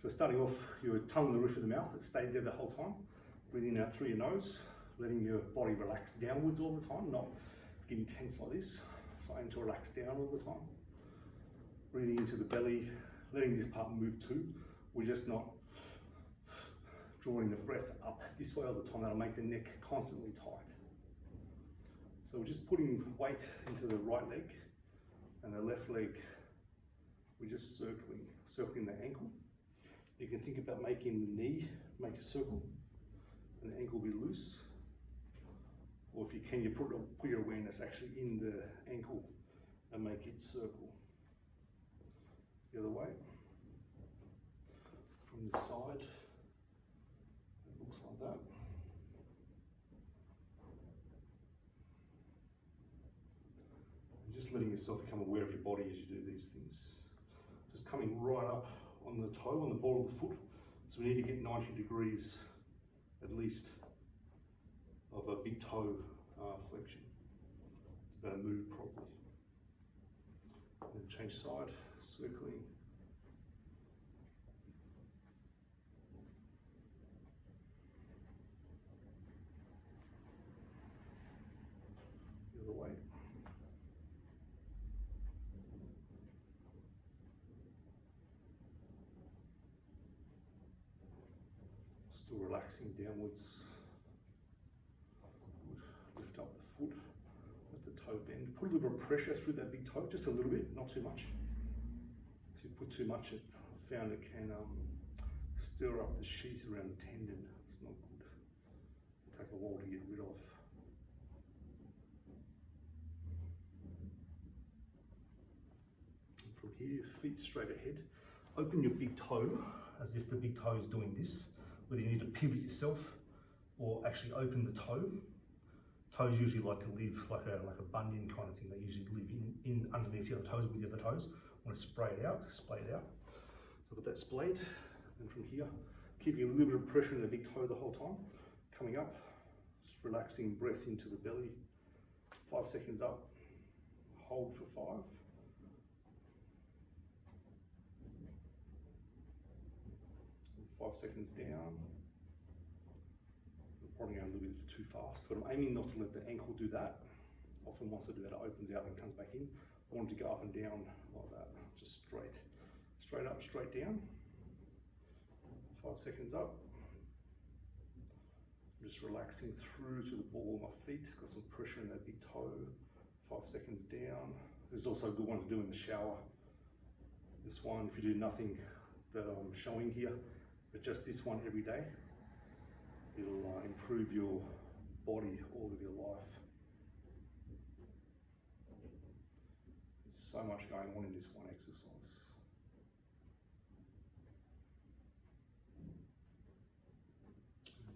So starting off, your tongue on the roof of the mouth, it stays there the whole time. Breathing out through your nose, letting your body relax downwards all the time, not getting tense like this. So aim to relax down all the time. Breathing into the belly, letting this part move too. We're just not drawing the breath up this way all the time. That'll make the neck constantly tight. So we're just putting weight into the right leg, and the left leg, we're just circling the ankle. You can think about making the knee make a circle, and the ankle be loose. Or if you can, you put your awareness actually in the ankle and make it circle. The other way. From the side, it looks like that. And just letting yourself become aware of your body as you do these things. Just coming right up on the toe, on the ball of the foot. So we need to get 90 degrees at least of a big toe flexion to be able to move properly. And then change side, circling. The other way. Still relaxing downwards. Lift up the foot, let the toe bend. Put a little bit of pressure through that big toe, just a little bit, not too much. If you put too much, I've found it can stir up the sheath around the tendon. It's not good. It'll take a while to get rid of. And from here, feet straight ahead. Open your big toe as if the big toe is doing this. Whether you need to pivot yourself or actually open the toe. Toes usually like to live like a bunion kind of thing. They usually live in underneath the other toes with the other toes. Want to splay it out. So I've got that splayed. And from here, keeping a little bit of pressure in the big toe the whole time. Coming up, just relaxing breath into the belly. 5 seconds up. Hold for 5. And 5 seconds down. Probably going a little bit too fast, but I'm aiming not to let the ankle do that. Often once I do that, it opens out and comes back in. I want it to go up and down like that, just straight up, straight down. 5 seconds up. I'm just relaxing through to the ball of my feet. Got some pressure in that big toe. 5 seconds down. This is also a good one to do in the shower. This one, if you do nothing that I'm showing here, but just this one every day, it'll improve your body all of your life. There's so much going on in this one exercise.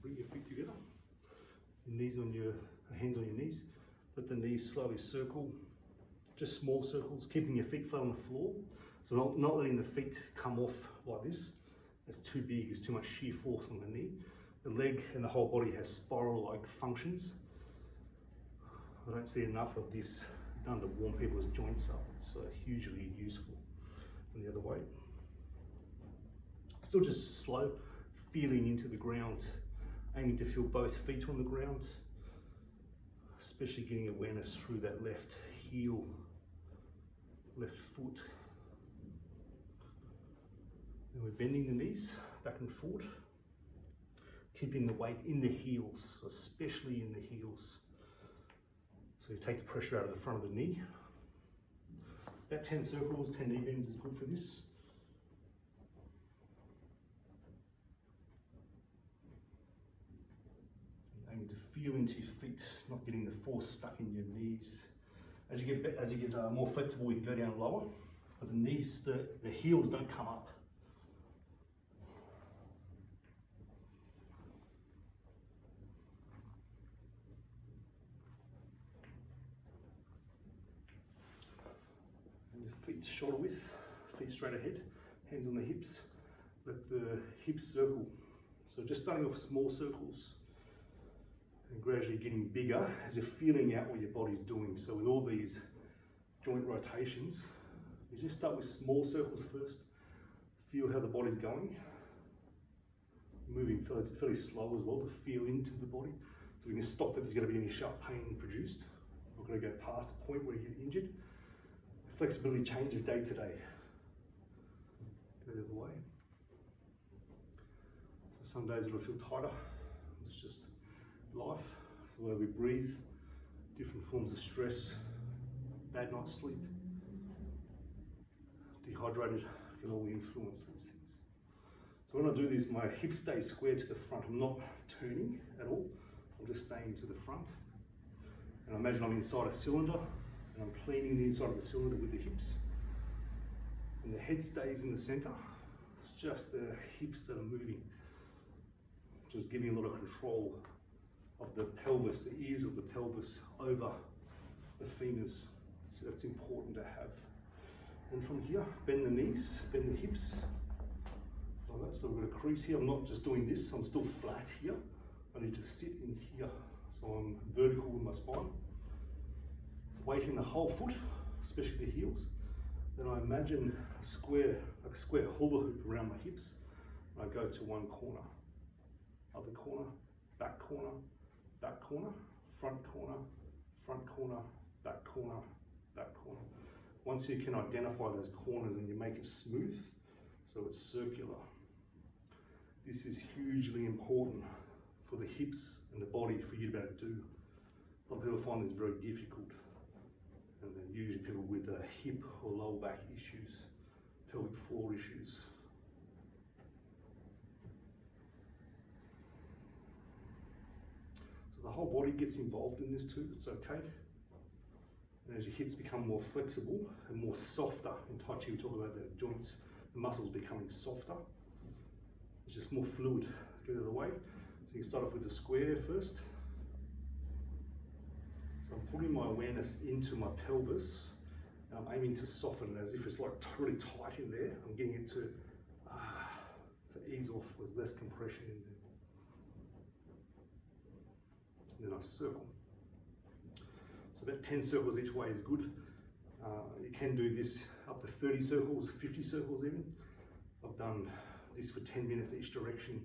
Bring your feet together. Hands on your knees. Let the knees slowly circle. Just small circles, keeping your feet flat on the floor. So not letting the feet come off like this. That's too big, it's too much shear force on the knee. The leg and the whole body has spiral-like functions. I don't see enough of this done to warm people's joints up. It's hugely useful. And the other way. Still just slow, feeling into the ground, aiming to feel both feet on the ground, especially getting awareness through that left heel, left foot. Then we're bending the knees back and forward. Keeping the weight in the heels, especially in the heels. So you take the pressure out of the front of the knee. About 10 circles, 10 knee bends is good for this. Aiming to feel into your feet, not getting the force stuck in your knees. As you get more flexible, you can go down lower, but the knees, the heels don't come up. Feet shoulder width, feet straight ahead, hands on the hips, let the hips circle. So just starting off small circles and gradually getting bigger as you're feeling out what your body's doing. So with all these joint rotations, you just start with small circles first, feel how the body's going, moving fairly slow as well to feel into the body. So we can stop if there's going to be any sharp pain produced. We're going to go past the point where you get injured. Flexibility changes day to day. Go the other way. So some days it'll feel tighter. It's just life. So the way we breathe, different forms of stress, bad night's sleep, dehydrated, can all influence these things. So when I do this, my hips stay square to the front. I'm not turning at all. I'm just staying to the front. And imagine I'm inside a cylinder and I'm cleaning the inside of the cylinder with the hips. And the head stays in the center. It's just the hips that are moving. Just giving a lot of control of the pelvis, the ears of the pelvis over the femurs. So that's important to have. And from here, bend the knees, bend the hips. Like that. So we've got a crease here. I'm not just doing this, I'm still flat here. I need to sit in here. So I'm vertical with my spine. Weight in the whole foot, especially the heels. Then I imagine a square, like a square hula hoop around my hips. And I go to one corner, other corner, back corner, back corner, front corner, front corner, back corner, back corner. Once you can identify those corners and you make it smooth, so it's circular. This is hugely important for the hips and the body for you to be able to do. A lot of people find this very difficult. And then usually people with hip or lower back issues, pelvic floor issues. So the whole body gets involved in this too, it's okay. And as your hips become more flexible and more softer, in Tai Chi we talk about the joints, the muscles becoming softer. It's just more fluid. Go the other way. So you can start off with the square first. So I'm putting my awareness into my pelvis and I'm aiming to soften as if it's like really tight in there. I'm getting it to ease off with less compression in there. And then I circle. So about 10 circles each way is good. You can do this up to 30 circles, 50 circles even. I've done this for 10 minutes each direction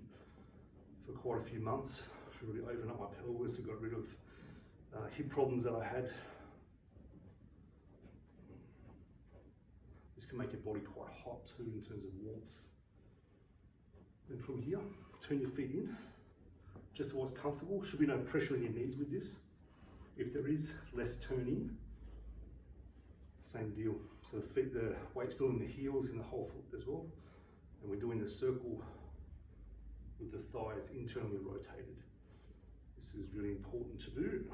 for quite a few months to really open up my pelvis and got rid of hip problems that I had. This can make your body quite hot too in terms of warmth. Then from here, turn your feet in, just to what's comfortable. Should be no pressure on your knees with this. If there is, less turning. Same deal. So the weight's still in the heels, in the whole foot as well. And we're doing the circle with the thighs internally rotated. This is really important to do.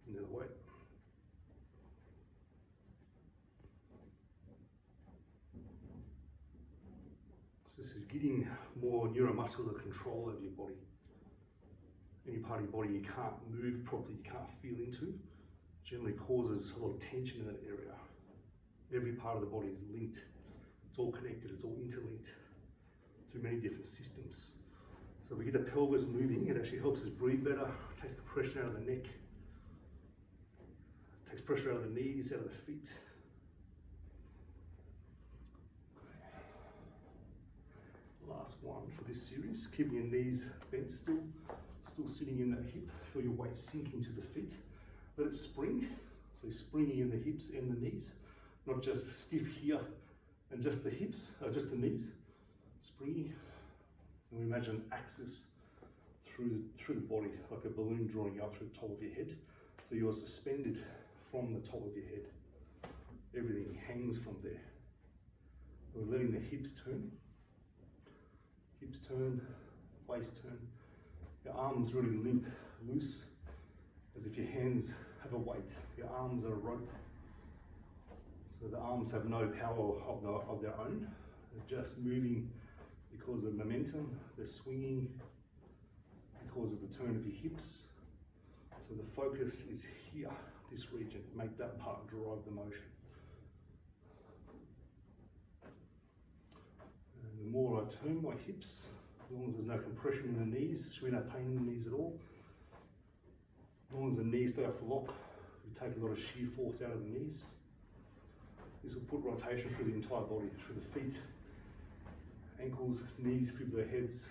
And the other way. So this is getting more neuromuscular control over your body. Any part of your body you can't move properly, you can't feel into, generally causes a lot of tension in that area. Every part of the body is linked. It's all connected, it's all interlinked through many different systems. So if we get the pelvis moving, it actually helps us breathe better, takes the pressure out of the neck, takes pressure out of the knees, out of the feet. Last one for this series, keeping your knees bent still sitting in that hip. Feel your weight sink into the feet. Let it spring, so you're springing in the hips and the knees, not just stiff here and just the hips, just the knees. Springy, and we imagine an axis through the body, like a balloon drawing up through the top of your head. So you are suspended from the top of your head. Everything hangs from there. We're letting the hips turn, waist turn. Your arms really limp, loose, as if your hands have a weight. Your arms are a rope. So the arms have no power of their own. They're just moving because of momentum. They're swinging because of the turn of your hips. So the focus is here, this region. Make that part drive the motion. And the more I turn my hips, as long as there's no compression in the knees, should be no pain in the knees at all. As long as the knees stay off the lock, you take a lot of shear force out of the knees. This will put rotation through the entire body, through the feet, ankles, knees, fibula, heads,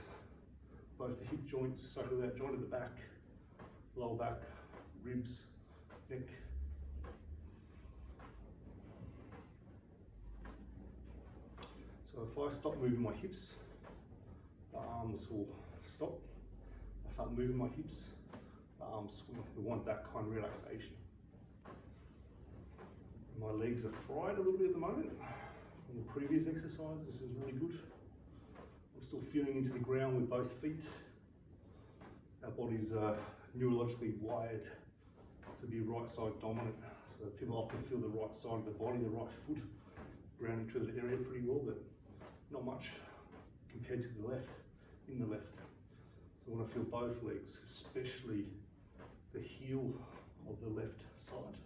both the hip joints, circle that joint at the back, lower back, ribs, neck. So if I stop moving my hips, the arms will stop. I start moving my hips, the arms swing. We want that kind of relaxation. My legs are fried a little bit at the moment from the previous exercise. This is really good. I'm still feeling into the ground with both feet. Our bodies are neurologically wired to be right side dominant. So people often feel the right side of the body, the right foot, grounding through the area pretty well, but not much compared to the left, in the left. So I want to feel both legs, especially the heel of the left side.